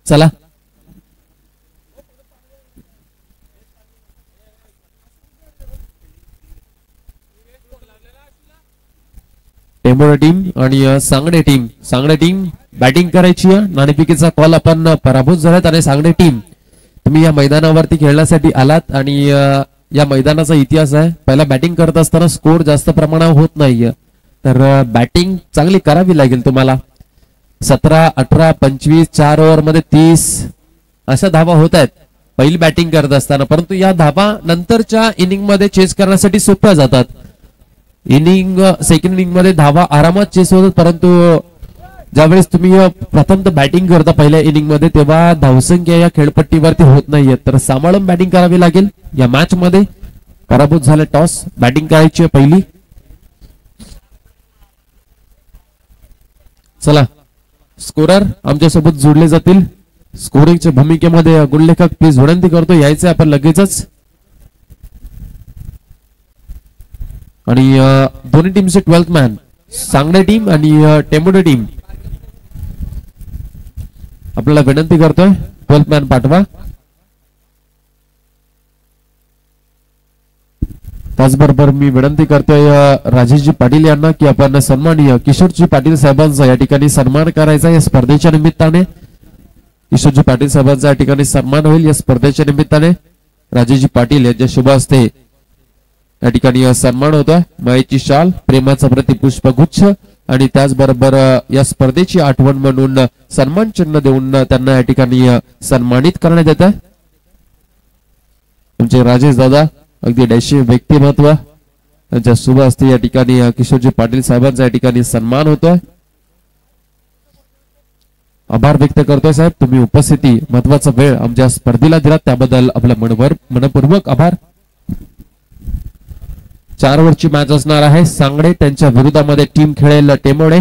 चला टेंबोडा टीम आणि सांगडे team batting करायची आहे. नाणेफेकीचा कॉल आपण पराभूत झालात आणि सांगडे टीम तुम्ही या मैदानावरती खेळण्यासाठी आलात आणि या मैदानाचा इतिहास आहे. पहिला बॅटिंग करत असताना स्कोर जास्त प्रमाणात होत नाहीये, तर बॅटिंग चांगली करावी लागेल तुम्हाला. 17, 18, 25 4 ओव्हर मध्ये 30 अशा धावा होत आहेत पहिली बॅटिंग करत असताना, परंतु या धावा नंतरच्या इनिंग मध्ये चेस करण्यासाठी सोप्या जातात. सेकंड इनिंग मध्ये धावा आरामात चेस होतात, परंतु ज्यावेळेस तुम्ही प्रथम बॅटिंग करता पहिल्या इनिंग मध्ये तेव्हा धावसंख्या या खेळपट्टीवरती होत नाहीये, तर सांभाळून बॅटिंग करावी लागेल. या मॅच मध्ये पराभूत झाले, टॉस बॅटिंग करायची आहे पहिली. चला स्कोरर आमच्यासोबत जोडले जातील. स्कोरिंगच्या भूमिकेमध्ये गुणलेखक प्लीज विनंती करतो यायचे आपण लगेचच. आणि दोन्ही टीमचे 12th मॅन सांगडे टीम आणि टेंबोडे टीम आपल्याला विनंती करतोय 12th मॅन पाठवा. त्याचबरोबर मी विनंती करतोय राजेशजी पाटील यांना की आपण सन्माननीय किशोरजी पाटील साहेबांचा या ठिकाणी सन्मान करायचा. या स्पर्धेच्या निमित्ताने किशोरजी पाटील साहेबांचा या ठिकाणी सन्मान होईल. या स्पर्धेच्या निमित्ताने राजेशजी पाटील यांच्या शुभ हस्ते या ठिकाणी सन्मान होतोय. मायेची शाल, प्रेमाचा प्रतिपुष्पगुच्छ आणि त्याचबरोबर या स्पर्धेची आठवण म्हणून सन्मान चिन्ह देऊन त्यांना या ठिकाणी सन्मानित करण्यात येत आहे. तुमचे राजेश दादा अगदी डॅशी व्यक्तिमत्व त्यांच्या शुभ हस्ते या ठिकाणी किशोरजी पाटील साहेबांचा या ठिकाणी सन्मान होतोय. आभार व्यक्त करतोय साहेब, तुम्ही उपस्थिती महत्वाचा वेळ आमच्या स्पर्धेला दिला त्याबद्दल आपला मनपूर्वक आभार. 4 ओव्हरची मॅच असणार आहे. सांगडे त्यांच्या विरोधामध्ये टीम खेळेल टेंबोडे.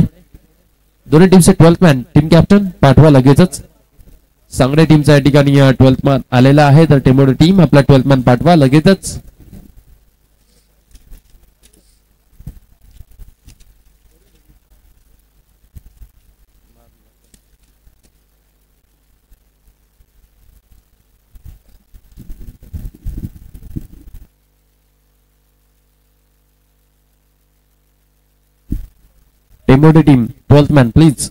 दोन्ही टीमचे 12th मॅन टीम कॅप्टन पाठवा लगेचच. सांगडे टीमचा या ठिकाणी 12th मॅन आलेला आहे, तर टेंबोडे टीम आपला 12th मॅन पाठवा लगेचच. टेंबोडे टीम 12th मॅन प्लीज.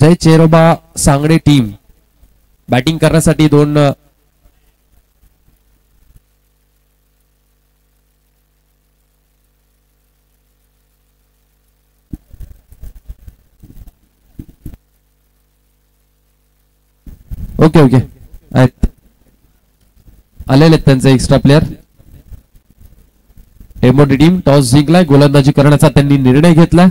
जय चेरोबा सांगडे टीम बॅटिंग करण्यासाठी 2 ओके आहेत आलेले त्यांचे एक्स्ट्रा प्लेयर. टेंबोडे टीम टॉस जिंकलाय, गोलंदाजी करण्याचा त्यांनी निर्णय घेतला.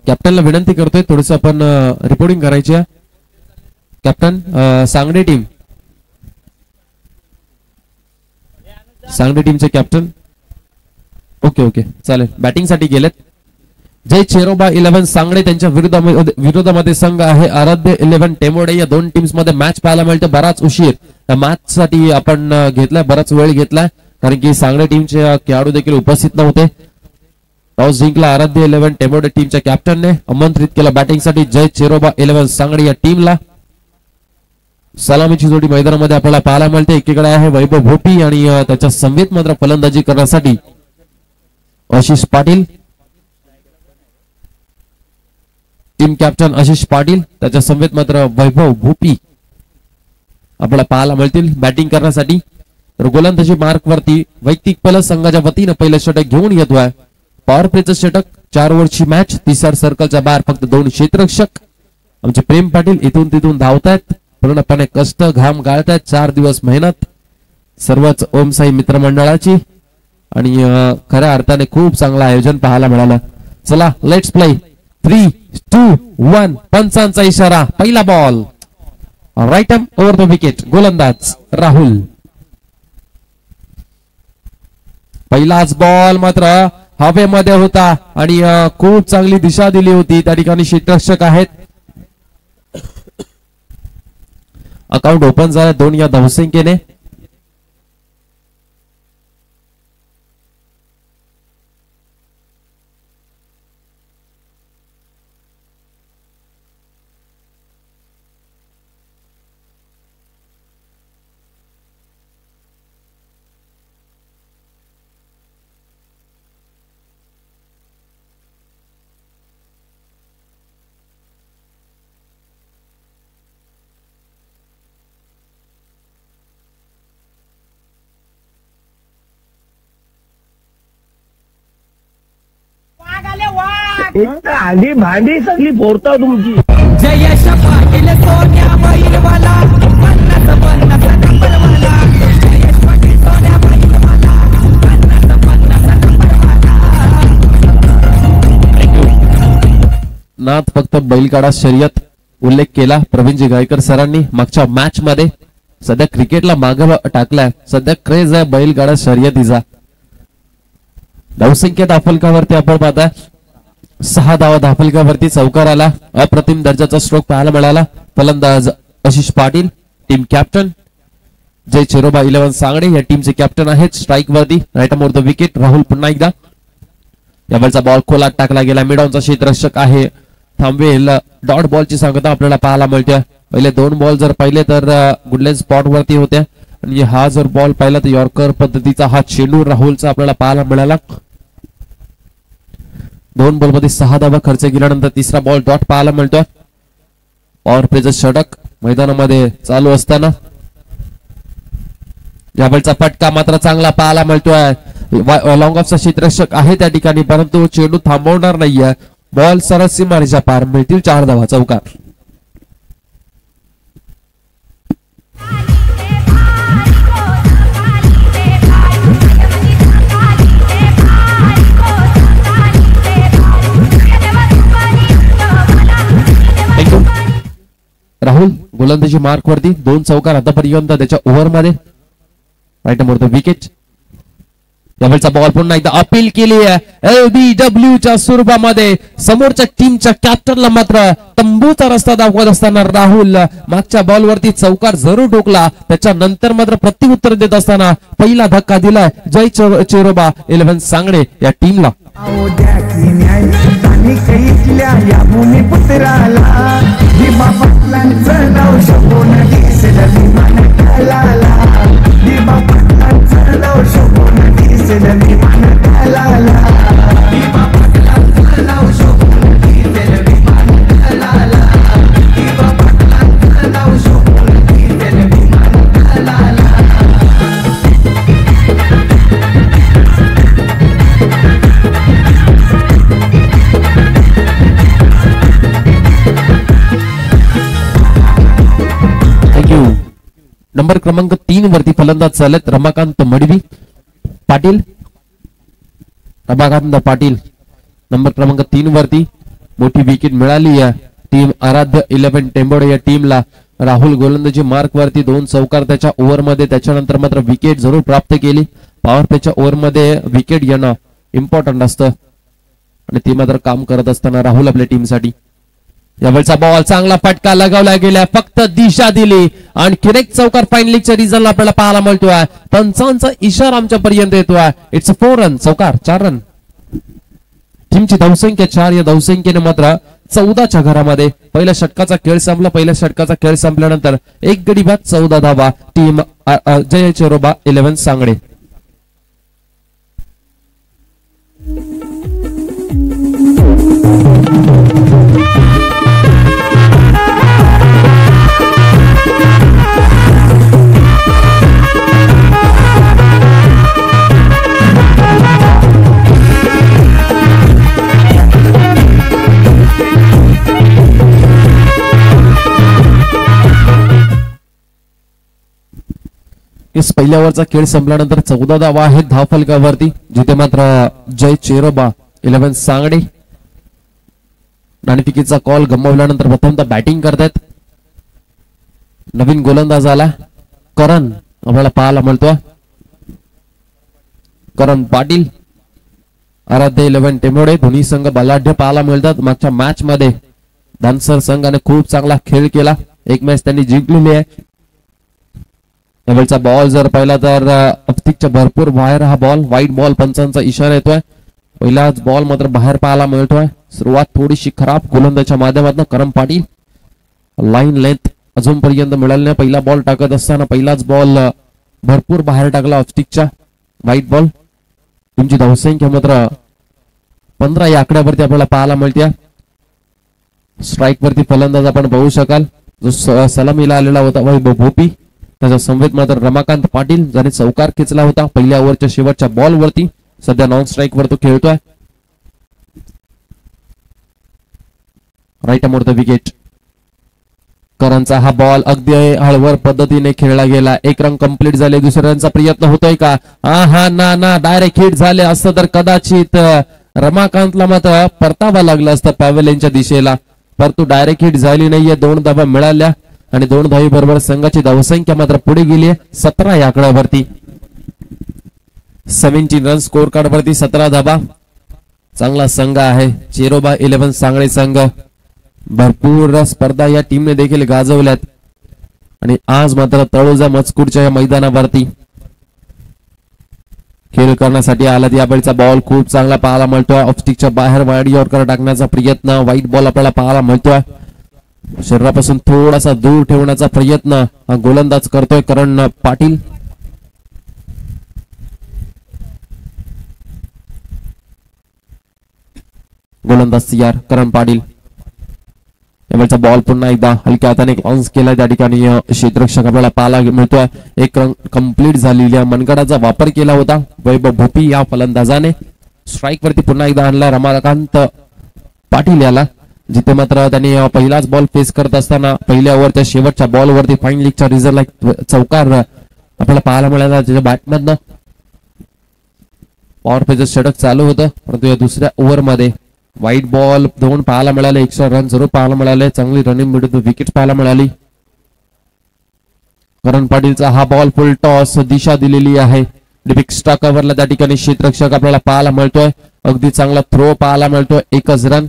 कॅप्टनला विनंती करतोय थोडस आपण रिपोर्टिंग करायची आहे. कॅप्टन सांगडे टीमचे कॅप्टन ओके चालेल बॅटिंग साठी गेलेत. जय चेरोबा 11 सांगडे त्यांच्या विरोधामध्ये संघ आहे आराध्य 11 टेंबोडे. या 2 टीम्स मध्ये मॅच पाहायला मिळते. बराच उशीर या मॅच साठी आपण घेतलाय, बराच वेळ घेतलाय कारण की सांगडे टीमचे खेळाडू देखील उपस्थित नव्हते. टॉस जिंकला आराध्य 11 टेंबोडे टीमच्या कॅप्टनने. आमंत्रित केला बॅटिंग साठी जय चेरोबा 11 सांगडे या टीमला. सलामीची जोडी मैदानामध्ये आपल्याला पाहायला मिळते. एकीकडे आहे वैभव भोपी आणि त्याच्या समवेत मात्र फलंदाजी करण्यासाठी आशिष पाटील. टीम कॅप्टन आशिष पाटील, त्याच्या समवेत मात्र वैभव भोपी आपल्याला पाहायला मिळतील बॅटिंग करण्यासाठी. तर गोलंदाजी मार्क वरती वैयक्तिक पहिलं संघाच्या वतीनं पहिलं षटक घेऊन येतोय. पॉवर प्लेचं षटक, 4 ओव्हरची मॅच, तिसऱ्या सर्कलच्या बाहेर फक्त 2 क्षेत्ररक्षक. आमचे प्रेम पाटील इथून तिथून धावतायत, पूर्णपणे कष्ट घाम गाळतायत, 4 दिवस मेहनत सर्वच ओमसाई मित्रमंडळाची आणि खऱ्या अर्थाने खूप चांगलं आयोजन पाहायला मिळालं. चला लेट्स प्ले. 3, 2, 1 पंचांचा इशारा. पहिला ball right arm over the wicket. गोलंदाज राहुल. पहिलाच बॉल मात्र हवेमध्ये होता आणि खूप चांगली दिशा दिली होती. त्या ठिकाणी क्षेत्ररक्षक आहेत. अकाउंट ओपन झालं 2 या धावसंख्येने. आधी भांडी सगळी फोडता तुमची. जयेश पाटील सोन्या बैलवाला 50-50 नंबरवाला. जयेश पाटील सोन्या बैलवाला 50-50 नंबरवाला. नाथ फक्त बैलगाडा शर्यत उल्लेख केला प्रवीणजी गायकर सरांनी मागच्या मॅच मध्ये. सध्या क्रिकेटला मागे टाकलाय, सध्या क्रेज आहे बैलगाडा शर्यतीचा. धावसंख्या धाफलकावरती आपण पाहताय 6 धावा धाफलकावरती चौकार आला. अप्रतिम दर्जाचा स्ट्रोक पाहायला मिळाला. फलंदाज आशिष पाटील, टीम कॅप्टन. जय चिरोबा 11 सांगडे या टीमचे कॅप्टन आहेत. स्ट्राईक वरती right arm over the wicket. Rahul पुन्हा एकदा. यावेळचा बॉल खोलात टाकला गेला. मिडॉनचा क्षेत्ररक्षक आहे थांबवेल. डॉट बॉलची सांगता आपल्याला पाहायला मिळते. पहिले 2 बॉल जर पाहिले तर गुडलँड स्पॉट वरती होत्या आणि हा जर बॉल पाहिला तर यॉर्कर पद्धतीचा हा चेंडू राहुलचा आपल्याला पाहायला मिळाला. 2 बॉल मध्ये 6 धावा खर्च केल्यानंतर तिसरा बॉल डॉट पाहायला मिळतोय. पॉवर प्लेचं षटक मैदानामध्ये चालू असताना यावेळचा फटका मात्र चांगला पाहायला मिळतोय. लॉंग ऑफचा क्षेत्ररक्षक आहे त्या ठिकाणी, परंतु चेंडू थांबवणार नाहीये. बॉल सरस सीमारेषा पार. मिळतील 4 धावा चौकार. राहुल गोलंदाजी मार्क वरती 2 चौकार आतापर्यंत त्याच्या ओव्हर मध्ये. Right arm over the wicket. यावेळचा बॉल पुन्हा एकदा अपील केली आहे LBW च्या स्वरूपामध्ये. समोरच्या टीमच्या कॅप्टनला मात्र तंबूचा रस्ता दाखवत असताना राहुल मागच्या बॉलवरती चौकार जरूर ठोकला. त्याच्यानंतर मात्र प्रत्युत्तर देत असताना पहिला धक्का दिलाय जय चिरोबा 11 सांगडे या टीमला. या भूमिपुत्राला दिबा पाटलांचं नाव शोभून दिसेल विमान तलाला. दिबा पाटलांचं नाव शोभून दिसेल विमान तलाला. दिबा पाटलांचं नाव शोभून दिसेल विमान तलाला. दिबा पाटलांचं नाव शोभून दिसेल विमान तलाला. नंबर क्रमांक 3 वरती फलंदाज चालत रमाकांत मडवी पाटील. रमाकांत पाटील नंबर क्रमांक 3 वरती. मोठी विकेट मिळाली आहे टीम आराध्य 11 टेंबोडे या टीमला. राहुल गोलंदाजी मार्क वरती 2 चौकार त्याच्या ओव्हर मध्ये. त्याच्यानंतर मात्र विकेट जरूर प्राप्त केली. पॉवर प्लेच्या ओव्हर मध्ये विकेट येणं इम्पॉर्टंट असतं आणि ते मात्र काम करत असताना राहुल आपल्या टीमसाठी. यावेळचा बॉल चांगला फटका लगावला गेला. फक्त दिशा दिली आणि किरेक चौकार फायनलीच्या रिझल्ट आपल्याला पाहायला मिळतोय. पंचांचा इशारा आमच्यापर्यंत येतोय. इट्स 4 रन चौकार 4 रन. टीमची धावसंख्या 4. या धावसंख्येने मात्र 14च्या घरामध्ये पहिल्या षटकाचा खेळ संपला. पहिल्या षटकाचा खेळ संपल्यानंतर 1 गडी बाद 14 धावा. टीम जय चिरोबा 11 सांगडे. इस पहिल्या ओव्हरचा खेळ संपल्यानंतर 14 धावा आहेत धावफलकावरती, जिथे मात्र जय चेरोबा 11 सांगडे नाणेफेकीचा कॉल गमावल्यानंतर प्रथमतः बॅटिंग करतायत. नवीन गोलंदाज आला करण आपल्याला पाहायला मिळतोय. करण पाटील, आराध्य 11 टेंबोडे दोन्ही संघ बलाढ्य पाहायला मिळतात. मागच्या मॅच मध्ये धानसर संघाने खूप चांगला खेळ केला, एक मॅच त्यांनी जिंकलेली आहे. त्यावेळचा बॉल जर पाहिला तर अफ्तिकच्या भरपूर बाहेर हा बॉल, व्हाईट बॉल पंचांचा इशारा येतोय. पहिलाच बॉल मात्र बाहेर पाहायला मिळतोय. सुरुवात थोडीशी खराब गोलंदाजच्या माध्यमातून करण पाटील, लाईन लेंथ अजूनपर्यंत मिळाली नाही. पहिला बॉल टाकत असताना पहिलाच बॉल भरपूर बाहेर टाकला अफ्तिकच्या, व्हाईट बॉल. तुमची धावसंख्या मात्र 15 या आकड्यावरती आपल्याला पाहायला मिळते. स्ट्राईक वरती फलंदाज आपण पाहू शकाल, जो सलामीला आलेला होता वैभव भोपी, त्याच्या समवेत मात्र रमाकांत पाटील ज्याने चौकार खेचला होता पहिल्या ओव्हरच्या शेवटच्या बॉल वरती. सध्या नॉन स्ट्राईक वर तो खेळतोय. राईट अमोर द विकेट. करणचा हा बॉल अगदी हळवर पद्धतीने खेळला गेला. एक रन कंप्लीट झाले. दुसऱ्या रनचा प्रयत्न होतोय का? हा ना डायरेक्ट हिट झाले असतं तर कदाचित रमाकांतला मात्र परतावा लागला असता पॅव्हलियनच्या दिशेला, परंतु डायरेक्ट हिट झाली नाहीये. 2 धावा मिळाल्या आणि 2 धावी बरोबर संघाची धावसंख्या मात्र पुढे गेली 17 या आकड्यावरती. 17 रन स्कोर कार्ड वरती 17 धावा. चांगला संघ आहे चेरोबा 11 सांगळे संघ. भरपूर स्पर्धा या टीमने देखील गाजवल्यात आणि आज मात्र तळोजा मजकूरच्या या मैदानावरती खेळ करण्यासाठी आलात. यावेळचा बॉल खूप चांगला पाहायला मिळतोय. ऑफस्टिकच्या बाहेर वाईड यॉर्कर टाकण्याचा प्रयत्न, व्हाईट बॉल आपल्याला पाहायला मिळतोय. शरीरापासून थोडासा दूर ठेवण्याचा प्रयत्न हा गोलंदाज करतोय करण पाटील. गोलंदाज तयार करण पाटील. यावेळचा बॉल पुन्हा एकदा हलक्या हाताने लॉन्च केला. त्या ठिकाणी क्षेत्ररक्षक आपल्याला पाहायला मिळतोय. एक रन कंप्लीट झालेल्या मनगडाचा वापर केला होता वैभव भोपी या फलंदाजाने. स्ट्राईक वरती पुन्हा एकदा आणला रमाकांत पाटील याला, जिथे मात्र त्यांनी पहिलाच बॉल फेस करत असताना पहिल्या ओव्हरच्या शेवटच्या बॉल वरती फाईन लीगच्या रिझल्टला चौकार आपल्याला पाहायला मिळाला. त्याच्या बॅटमधनं पॉवर प्लेचं षटक चालू होतं, परंतु या दुसऱ्या ओव्हर मध्ये व्हाईट बॉल 2 पाहायला मिळाले. 100 रन जरूर पाहायला मिळाले. चांगली रनिंग मिळून विकेट पाहायला मिळाली. करण पाटीलचा हा बॉल फुल टॉस दिशा दिलेली आहे. एक्स्ट्रा कव्हरला त्या ठिकाणी क्षेत्ररक्षक आपल्याला पाहायला मिळतोय. अगदी चांगला थ्रो पाहायला मिळतोय. 1च रन.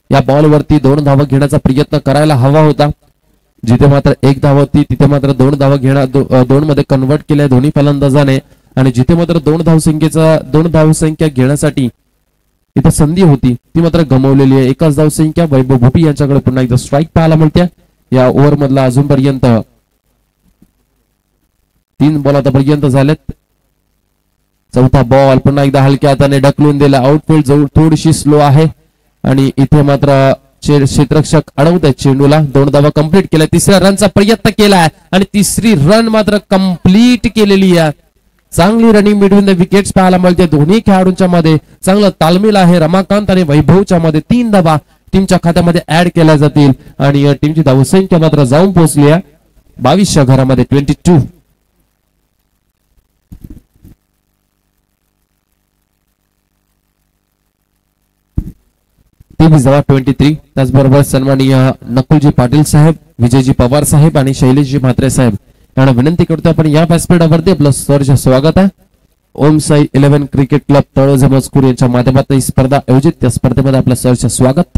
या बॉल वरती 2 धावा घेण्याचा प्रयत्न करायला हवा होता, जिथे मात्र 1 धाव होती तिथे मात्र 2 धावा घेण्या 2 मध्ये कन्वर्ट केल्या दोन्ही फलंदाजाने. आणि जिथे मात्र 2 धावसंख्या घेण्यासाठी इथं संधी होती ती मात्र गमावलेली आहे. 1च धावसंख्या. वैभव भोपी यांच्याकडे पुन्हा एकदा स्ट्राईक पाहायला मिळते. या ओव्हर मधला अजूनपर्यंत 3 बॉल आतापर्यंत झालेत. चौथा बॉल पुन्हा एकदा हलक्या हाताने ढकलून दिला. आउटफील्ड जवळ थोडीशी स्लो आहे आणि इथे मात्र क्षेत्ररक्षक अडवत आहेत चेंडूला. 2 धावा कंप्लीट केल्या. 3ऱ्या रनचा प्रयत्न केलाय आणि 3री रन मात्र कंप्लीट केलेली आहे. चांगली रनिंग बिटवीन द विकेट्स पाहायला मिळते. दोन्ही खेळाडूंच्या मध्ये चांगलं तालमेल आहे. रमाकांत आणि वैभवच्या मध्ये 3 धावा टीमच्या खात्यामध्ये ऍड केल्या जातील आणि या टीमची धावसंख्या मात्र जाऊन पोहोचली आहे 22च्या घरामध्ये 22. धावा 23. त्याचबरोबर सन्माननीय नकुलजी पाटील साहेब, विजयजी पवार साहेब आणि शैलेशजी म्हात्रे साहेब यांना विनंती करतो आपण या व्यासपीठावरती आपलं सहर्ष स्वागत आहे. ओम साई 11 क्रिकेट क्लब तळोजा मजकूर यांच्या माध्यमातून ही स्पर्धा आयोजित. त्या स्पर्धेमध्ये आपलं सहर्ष स्वागत.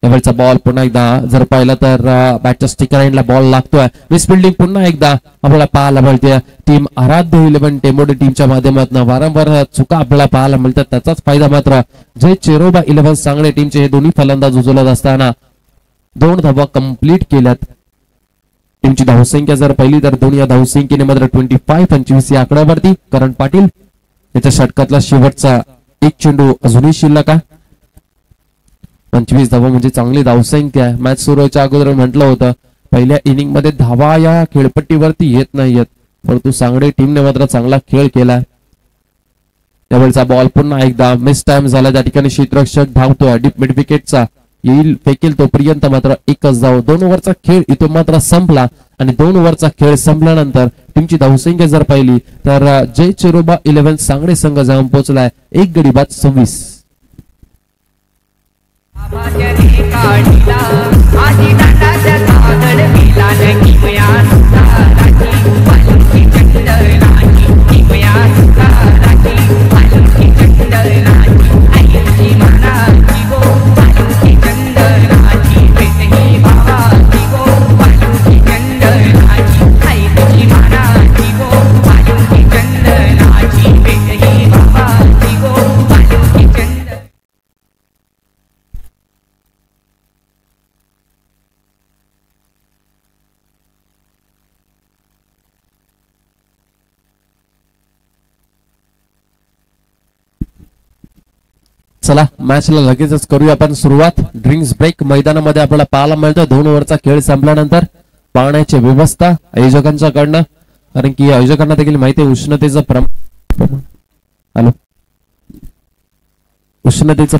यावेळचा बॉल पुन्हा एकदा जर पाहिलं तर बॅटच्या स्टिकर एंडला बॉल लागतोय. मिसफिल्डिंग पुन्हा एकदा आपल्याला पाहायला मिळते. टीम आराध्य 11 टेंबोडे टीमच्या माध्यमातून वारंवार चुका आपल्याला पाहायला मिळतात. त्याचाच फायदा मात्र जय चेरोबा 11 सांगणे टीमचे हे दोन्ही फलंदाज उचलत असताना 2 धावा कंप्लीट केल्यात. टीमची धावसंख्या जर पहिली तर दोन्ही या धावसंख्येने मात्र 25 या आकड्यावरती. करण पाटील याच्या षटकातला शेवटचा एक चेंडू अजूनही शिल्लक आहे. 25 धावा म्हणजे चांगली धावसंख्या आहे. मॅच सुरू व्हायच्या अगोदर म्हटलं होतं पहिल्या इनिंग मध्ये धावा या खेळपट्टीवरती येत नाहीयेत, परंतु सांगडे टीमने मात्र चांगला खेळ केला. त्यावेळचा बॉल पुन्हा एकदा मिस टाइम झाला. त्या ठिकाणी क्षेत्ररक्षक धावतोय. डीप मिड विकेटचा येईल फेकेल तोपर्यंत मात्र 1च धाव. 2 ओव्हरचा खेळ इथून मात्र संपला आणि 2 ओव्हरचा खेळ संपल्यानंतर टीमची धावसंख्या जर पाहिली तर जय चिरोबा 11 सांगडे संघ जाऊन पोहोचलाय 1 गडी बाद 26. आभाजने काढिला आधी दांडाच्या सागड गेला किमया सुताराची पालखी चंदनाची किमया सुताराची पालखी चंदनाची आईची मनाची गो पालखी चंदनाची भेटही भावाची गो पालखी चंदनाची आईची मनाची गो पालखी चंदनाची भेटही भावाची गो पालखी चंदन. चला मॅचला लगेचच करूया आपण सुरुवात. ड्रिंक्स ब्रेक मैदानामध्ये आपल्याला पाहायला मिळतं 2 ओव्हरचा खेळ संपल्यानंतर पाण्याची व्यवस्था आयोजकांच्याकडनं, कारण की आयोजकांना देखील माहिती आहे उष्णतेचं प्रमाण. हॅलो, उष्णतेचं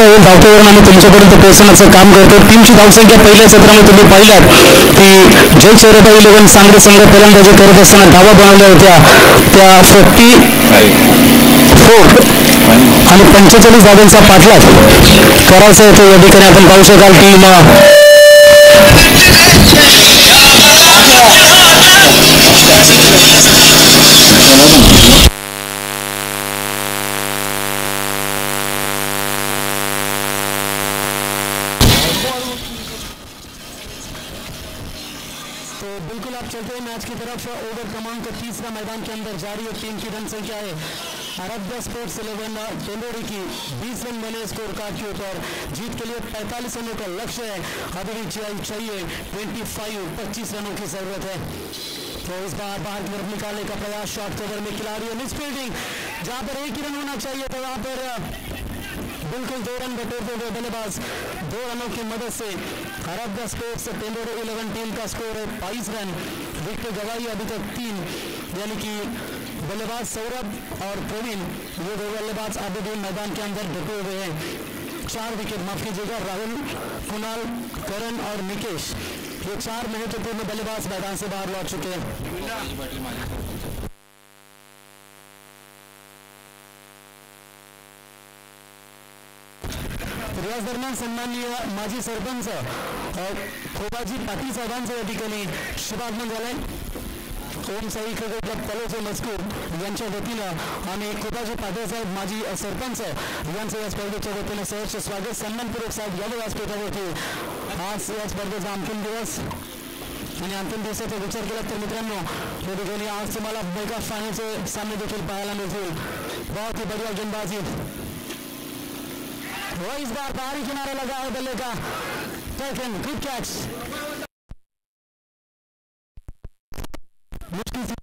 होईल धावतेवरून आम्ही तुमच्यापर्यंत पोहोचण्याचं काम करतो. टीमची धावसंख्या पहिल्या सत्रामध्ये तुम्ही पाहिलात की जय चेरोबा 11 सांगली संघ फलंदाजी करत असताना धावा बनवल्या होत्या त्या 44 आणि 45 धावांचा पाठलाग करायचा येतो. या ठिकाणी आपण पाहू शकाल टीम बिल्कुल आप चलते हैं मैच की तरफ. ओवर क्रमांक 30 का मैदान के अंदर जारी है. टीम की रन संख्या है आराध्या स्पोर्ट्स 11 टेंडोरी की 20 रन बने स्कोर कार्ड के ऊपर. जीत के लिए 45 रनों का लक्ष्य है. अभी चाहिए 25 रनों की जरूरत है. तो इस बार बाहर की तरफ निकालने का प्रयास शॉर्ट कवर में खिलाड़ी मिस फील्डिंग. जहां पर एक ही रन होना चाहिए था वहां पर बिल्कुल 2 रन बटोरते हुए बल्लेबाज 2 रनों की मदद से आराध्या स्पोर्ट्स टेंडोरी 11 टीम का स्कोर है 22 रन. विकेट गवाई अभी तक 3, यानी कि बल्लेबाज सौरभ और प्रवीण ये 2 बल्लेबाज अभी भी मैदान के अंदर डटे हुए हैं. 4 विकेट, माफ कीजिएगा, राहुल, कुणाल, करण और निकेश, ये 4 महत्वपूर्ण बल्लेबाज मैदान से बाहर लौट चुके हैं. याच दरम्यान सन्माननीय माजी सरपंच खोबाजी पाटील साहेबांचं या ठिकाणी शुभागमन झालंय. ओम साई क्रिकेट क्लब तलोचे मजकूर यांच्या वतीनं आणि खोबाजी पाटील साहेब माजी सरपंच यांचं या स्पर्धेच्या वतीनं सहर्ष स्वागत. सन्मानपूर्वक साहेब या व्यासपीठावरती. आज या स्पर्धेचा अंतिम दिवस आणि अंतिम दिवसाचा विचार केला तर मित्रांनो या ठिकाणी आज तुम्हाला मेगा फायनलचे सामने देखील पाहायला मिळतील. बहुत ही बढ़िया गेंदबाजी. वो इस बार बाहरी किनारे लगा है बल्ले का. Taken good catch. मुश्किल से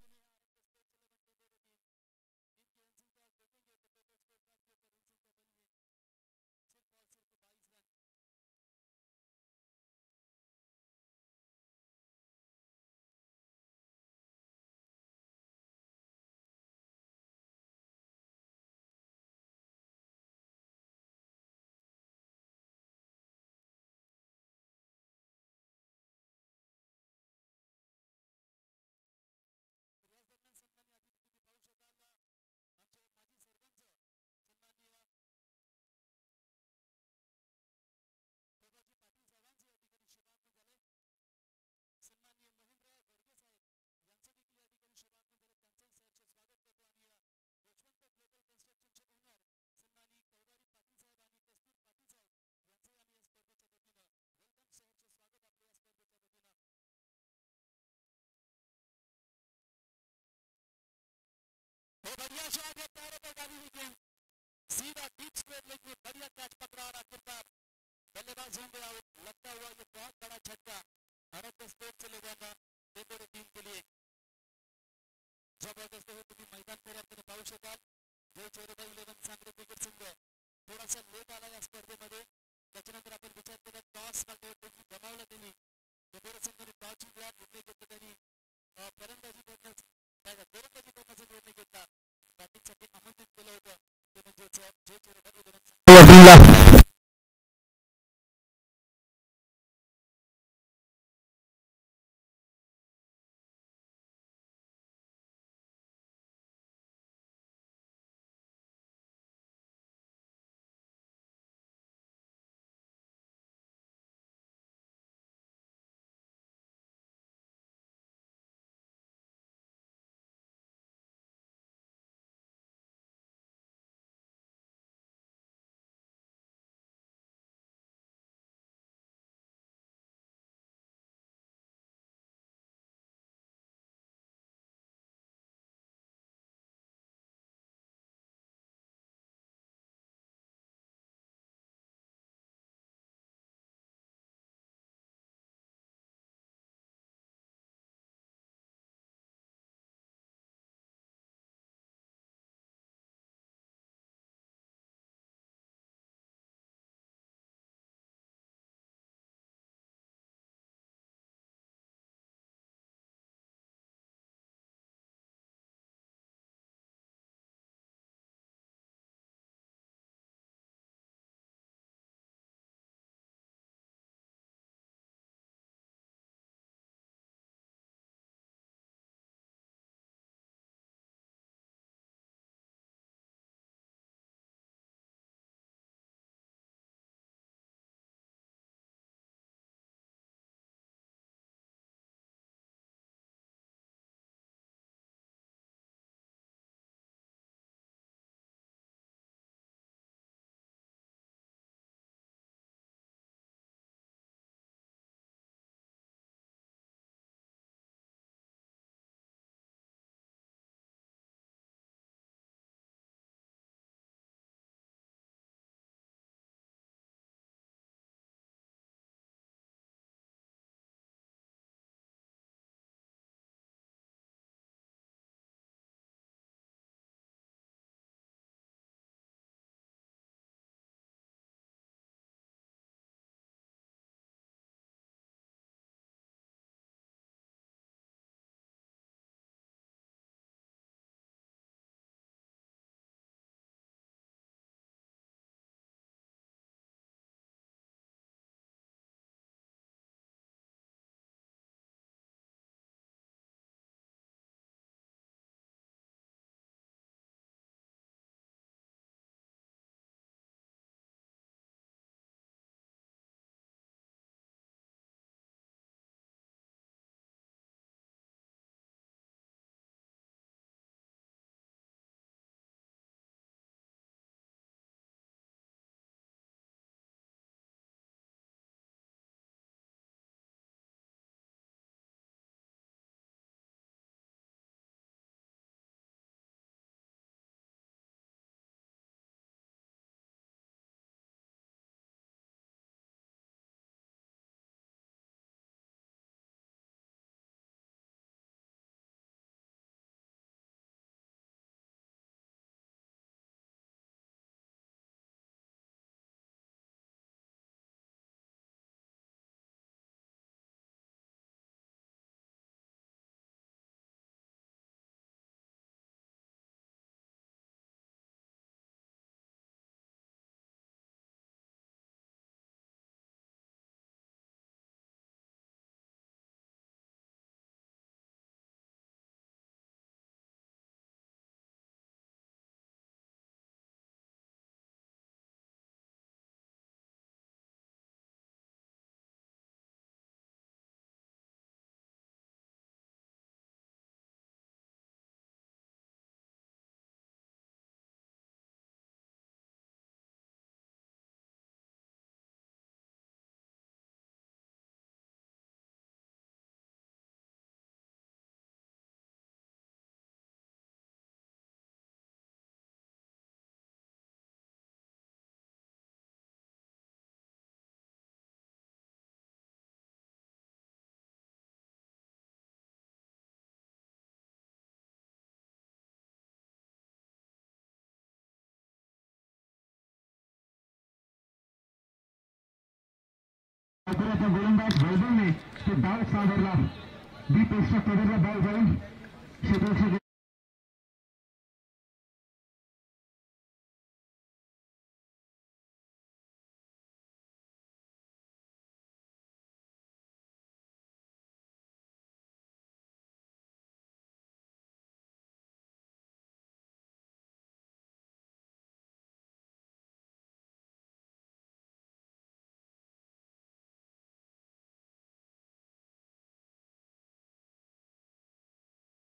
बढ़िया शॉट है, पैरों पर डाली हुई गेंद सीधा डीप स्क्वायर लेग में बढ़िया कैच पकड़ा और आखिरकार बल्लेबाज होंगे आउट. लगता हुआ ये बहुत बड़ा झटका भारत स्पोर्ट्स चले जाएगा टेंडोरी टीम के लिए. जबरदस्त हो तुम्ही मैदान फेऱ्यात आपण पाहू शकाल. जय चेरोबा 11 सांगली क्रिकेट संघ थोडासा लेट आला या स्पर्धेमध्ये. त्याच्यानंतर आपण विचार केला टॉस गमावला त्यांनी. टेंडोरी संघाने टॉस जिंकला, निर्णय घेतला त्यांनी फलंदाजी करण्याचा गोलंदाजी करण्याचा निर्णय घेतला. बॅटिंगसाठी आमंत्रित केलं होतं ते म्हणजे जय चेरोबा शेतकऱ्याचा गोलंदाज वैभवने तो डाव सावरला. डीप एक्स्ट्रा कव्हरला बॉल जाऊन क्षेत्ररक्षक